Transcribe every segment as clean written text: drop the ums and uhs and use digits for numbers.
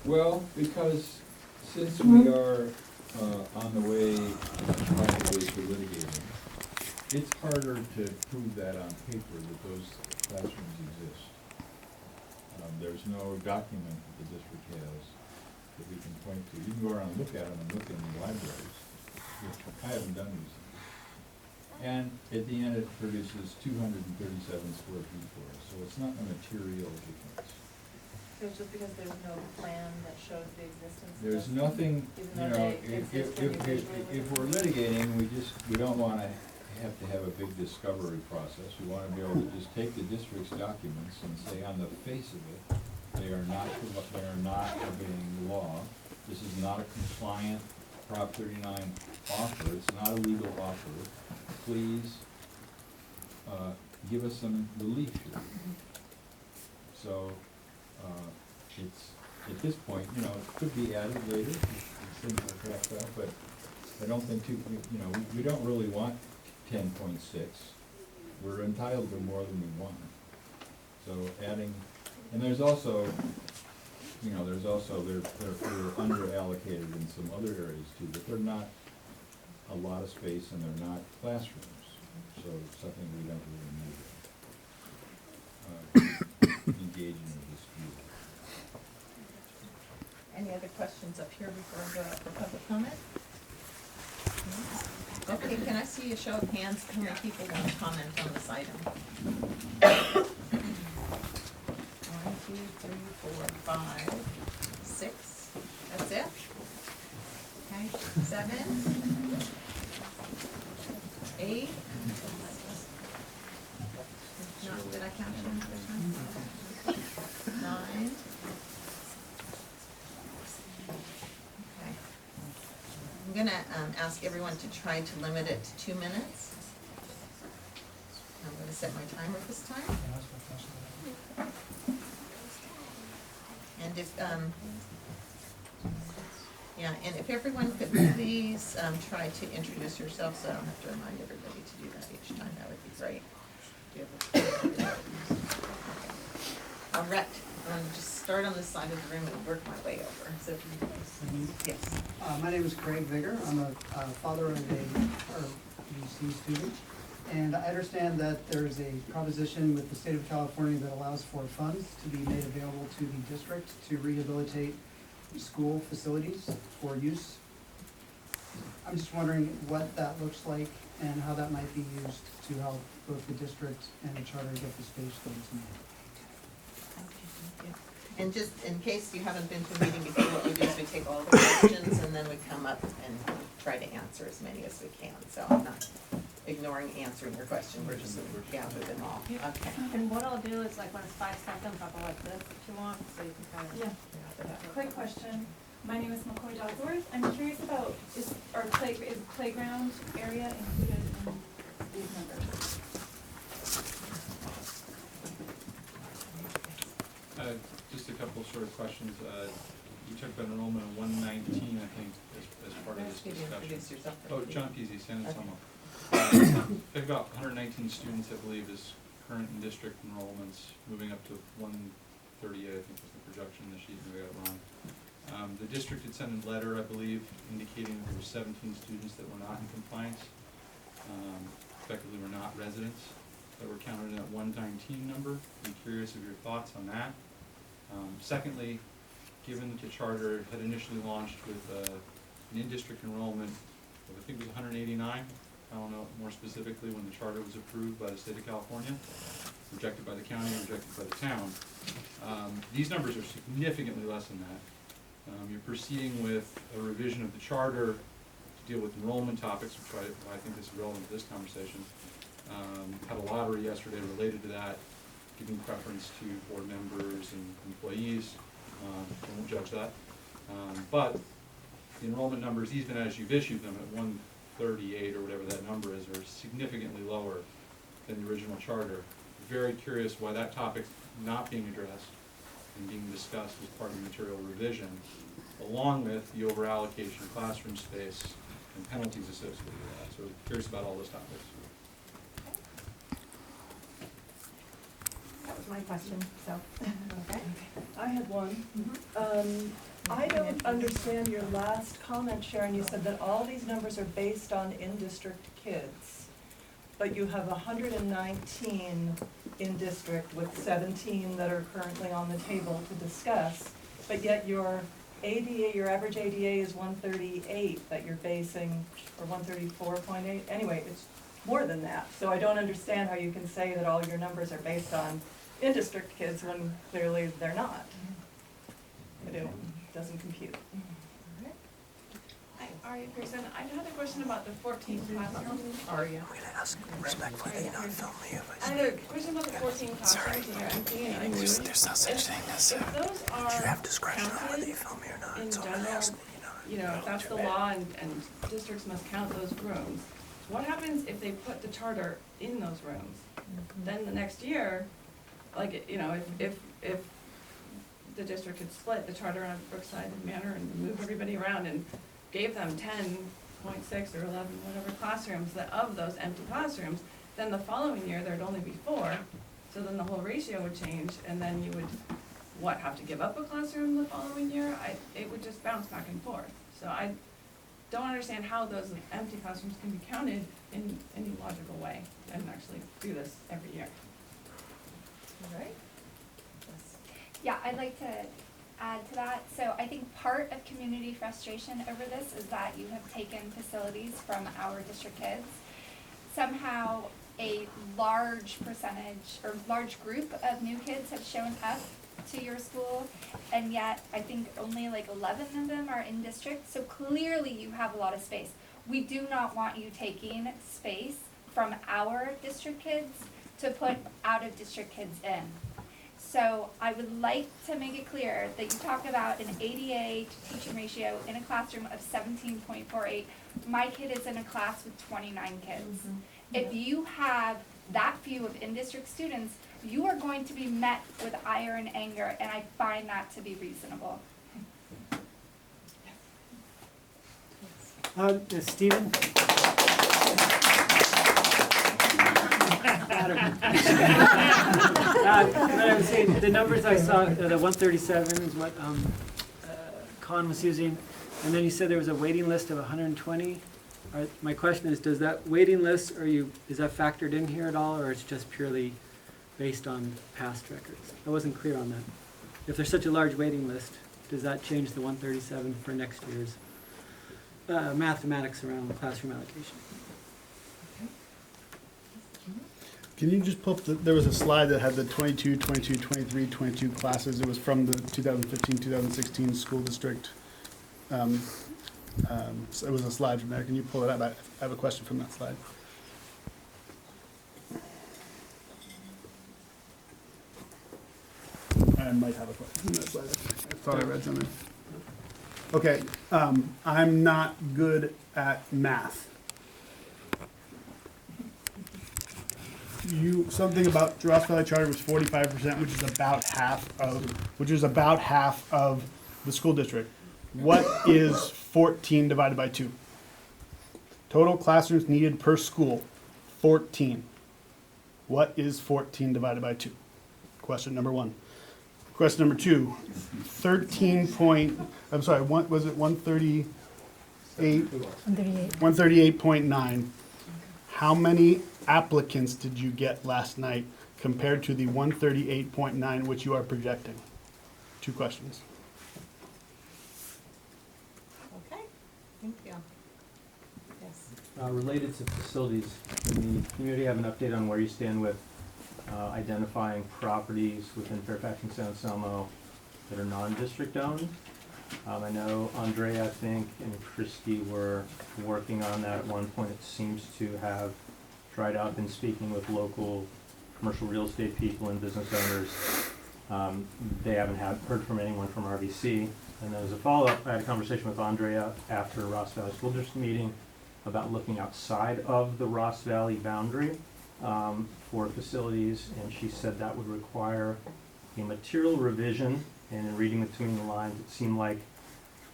Well, because since we are on the way probably to litigating, it's harder to prove that on paper that those classrooms exist. There's no document that the district has that we can point to. You can go around and look at them and look in the libraries, which I haven't done recently. And at the end, it produces 237 square feet for us, so it's not a material difference. So it's just because there's no plan that shows the existence of There's this, nothing, even you though know, they exist when you visually look if at we're them? litigating, we don't wanna have to have a big discovery process. We wanna be able to just take the district's documents and say on the face of it, they are not obeying the law. This is not a compliant Prop 39 offer, it's not a legal offer. Please, give us some relief here. So, it's, at this point, you know, it could be added later, if things are wrapped up, but I don't think we don't really want 10.6. We're entitled to more than we want. So adding, and there's also, they're under allocated in some other areas too, but they're not a lot of space and they're not classrooms, so it's something we don't really need to engage in a dispute. Any other questions up here before I go up for public comment? No? Okay, can I see a show of hands, how many people want to comment on this item? 1, 2, 3, 4, 5, 6, that's it? Okay, 7, 8. No, did I count them this time? 9. Okay. I'm gonna ask everyone to try to limit it to 2 minutes. I'm gonna set my timer this time. And if, yeah, and if everyone could please try to introduce yourself, so I don't have to remind everybody to do that each time, that would be great. I'll just start on this side of the room and work my way over. So if you, yes. My name is Craig Vigor. I'm a father of a UC student. And I understand that there's a proposition with the state of California that allows for funds to be made available to the district to rehabilitate school facilities for use. I'm just wondering what that looks like and how that might be used to help both the district and the charter get the space that it's needed. And just in case you haven't been to a meeting before, what we do is we take all the questions and then we come up and try to answer as many as we can. So I'm not ignoring answering your question, we're just gather them all. Okay. And what I'll do is, like, when it's 5 seconds, I'll go like this if you want, so you can kind of. Yeah. Quick question. My name is McCoy Dogsworth. I'm curious about, is playground area included in these numbers? Just a couple short questions. You talked about enrollment of 119, I think, as part of this discussion. Oh, John Peasy, San Anselmo. We've about 119 students, I believe, is current in district enrollments, moving up to 138, I think was the projection in the sheet, maybe I got it wrong. The district had sent a letter, I believe, indicating that there were 17 students that were not in compliance, effectively were not residents, that were counted in that 119 number. I'm curious of your thoughts on that. Secondly, given that the charter had initially launched with an in-district enrollment of, I think it was 189, I don't know more specifically when the charter was approved by the state of California, rejected by the county, rejected by the town. These numbers are significantly less than that. You're proceeding with a revision of the charter to deal with enrollment topics, which I think is relevant to this conversation. Had a lottery yesterday related to that, giving preference to board members and employees. I won't judge that. But the enrollment numbers, even as you've issued them at 138 or whatever that number is, are significantly lower than the original charter. Very curious why that topic's not being addressed and being discussed as part of the material revision, along with the over-allocation of classroom space and penalties associated with that. So curious about all those topics. That was my question, so, okay. I had one. I don't understand your last comment, Sharon. You said that all these numbers are based on in-district kids, but you have 119 in-district with 17 that are currently on the table to discuss, but yet your ADA, your average ADA is 138 that you're basing, or 134.8. Anyway, it's more than that. So I don't understand how you can say that all your numbers are based on in-district kids when clearly they're not. It doesn't compute. Hi, Aria Pearson. I had a question about the 14 classrooms. Aria. I had a question about the 14 classrooms that are empty and unused. There's no such thing as if those are counted in general, you know, if that's the law and districts must count those rooms, what happens if they put the charter in those rooms? Then the next year, like, you know, if the district had split the charter on Brookside and Manor and moved everybody around and gave them 10.6 or 11, whatever classrooms, that of those empty classrooms, then the following year there'd only be 4, so then the whole ratio would change, and then you would, have to give up a classroom the following year? It would just bounce back and forth. So I don't understand how those empty classrooms can be counted in any logical way and actually do this every year. All right. Yeah, I'd like to add to that. So I think part of community frustration over this is that you have taken facilities from our district kids. Somehow a large percentage or large group of new kids have shown up to your school, and yet I think only like 11 of them are in district. So clearly you have a lot of space. We do not want you taking space from our district kids to put out of district kids in. So I would like to make it clear that you talk about an ADA to teaching ratio in a classroom of 17.48. My kid is in a class with 29 kids. If you have that few of in-district students, you are going to be met with ire and anger, and I find that to be reasonable. Stephen? I was saying, the numbers I saw, the 137 is what Con was using, and then you said there was a waiting list of 120. My question is, does that waiting list, is that factored in here at all, or it's just purely based on past records? I wasn't clear on that. If there's such a large waiting list, does that change the 137 for next year's mathematics around classroom allocation? Can you just pull up, there was a slide that had the 22, 22, 23, 22 classes. It was from the 2015, 2016 school district. So it was a slide from there. Can you pull it up? I have a question from that slide. I might have a question from that slide. I thought I read something. Okay, I'm not good at math. Something about Ross Valley Charter was 45%, which is about half of the school district. What is 14 divided by 2? Total classrooms needed per school, 14. What is 14 divided by 2? Question number 1. Question number 2, 138.9. How many applicants did you get last night compared to the 138.9 which you are projecting? 2 questions. Okay, thank you. Yes. Related to facilities, can the community have an update on where you stand with identifying properties within Fairfax and San Anselmo that are non-district owned? I know Andrea, I think, and Christy were working on that at one point. It seems to have dried up. In speaking with local commercial real estate people and business owners, they haven't heard from anyone from RVC. And then as a follow-up, I had a conversation with Andrea after Ross Valley School District meeting about looking outside of the Ross Valley boundary for facilities, and she said that would require a material revision. And in reading between the lines, it seemed like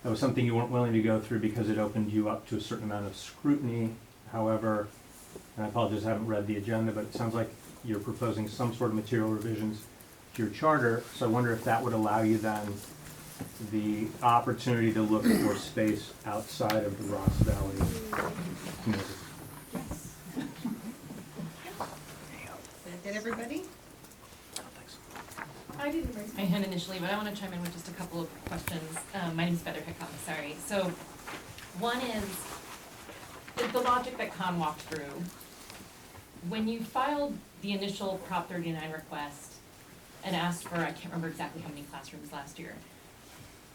that was something you weren't willing to go through because it opened you up to a certain amount of scrutiny. However, and I apologize, I haven't read the agenda, but it sounds like you're proposing some sort of material revisions to your charter. So I wonder if that would allow you then the opportunity to look for space outside of the Ross Valley community. Did I get everybody? I didn't raise my hand initially, but I wanna chime in with just a couple of questions. My name's Heather Hickok, sorry. So, one is, the logic that Con walked through. When you filed the initial Prop 39 request and asked for, I can't remember exactly how many classrooms last year,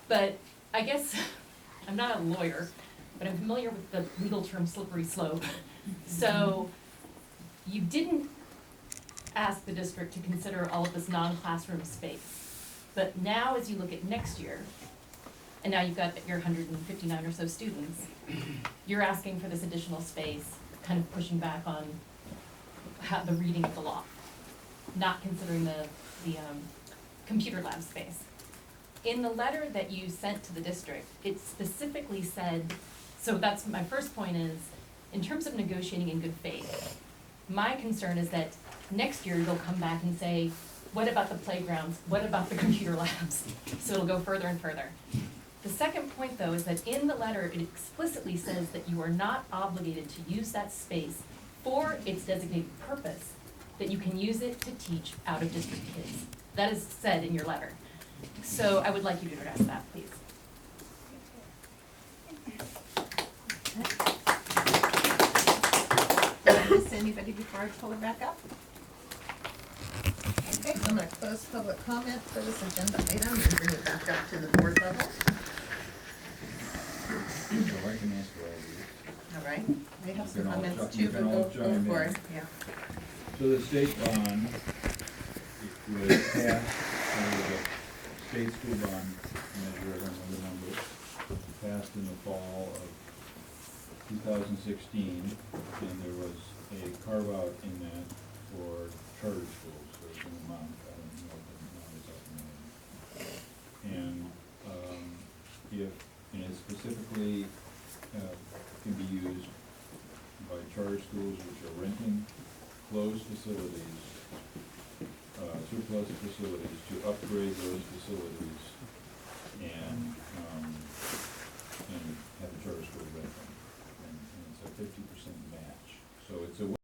but I guess, I'm not a lawyer, but I'm familiar with the legal term slippery slope. So, you didn't ask the district to consider all of this non-classroom space. But now, as you look at next year, and now you've got your 159 or so students, you're asking for this additional space, kind of pushing back on the reading of the law, not considering the computer lab space. In the letter that you sent to the district, it specifically said, so that's my first point is, in terms of negotiating in good faith, my concern is that next year they'll come back and say, what about the playgrounds? What about the computer labs? So it'll go further and further. The second point though is that in the letter, it explicitly says that you are not obligated to use that space for its designated purpose, that you can use it to teach out-of-district kids. That is said in your letter. So I would like you to address that, please. Did I miss anybody before I pull it back up? Okay, so I'm gonna close public comment for this agenda item and bring it back up to the board level. So I can answer all these. All right, we have You some can all comments ju- you too, can but all go chime for in. it, yeah. So the state bond was passed, the state school bond measure, I don't know the numbers, passed in the fall of 2016, and there was a carve-out in that for charter schools, there's an amount, I don't know what the amount is up in there. And it specifically can be used by charter schools which are renting closed facilities, surplus facilities, to upgrade those facilities and have a charter school rent them. And it's a 50% match. So it's a